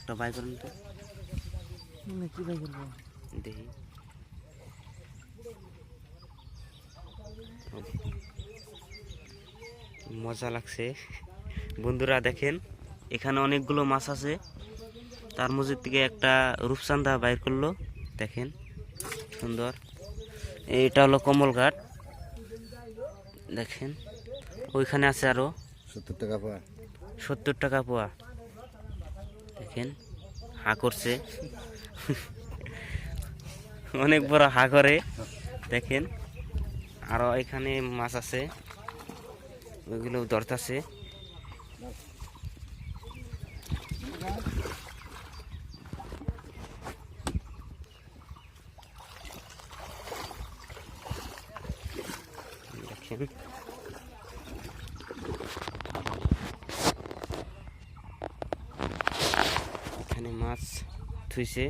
একটা বাই করেন তো কি বাই করবো দেখি। মজা লাগছে বন্ধুরা, দেখেন এখানে অনেকগুলো মাছ আছে, তার মধ্যে থেকে একটা রূপচাঁদা বাইর করলো, দেখেন সুন্দর। এটা হলো কমলঘাট, দেখেন ওইখানে আছে আরো 70 টাকা পাওয়া। 70 টাকা পোয়া। দেখেন হা করছে অনেক বড় হা করে, দেখেন আরো এখানে মাছ আছে, ওইগুলো ধরতাছে। দেখেন এখানে মাছ থুইছে,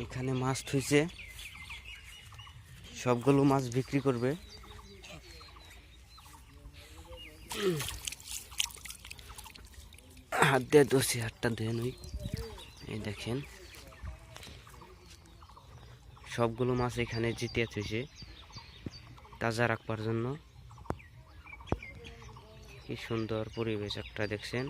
এখানে মাছ থুইছে, সবগুলো মাছ বিক্রি করবে। হাত দিয়ে দোষী, হাতটা ধুয়ে নই। এই দেখেন সবগুলো মাছ এখানে জিতে থুইছে তাজা রাখবার জন্য। কি সুন্দর পরিবেশ একটা দেখছেন।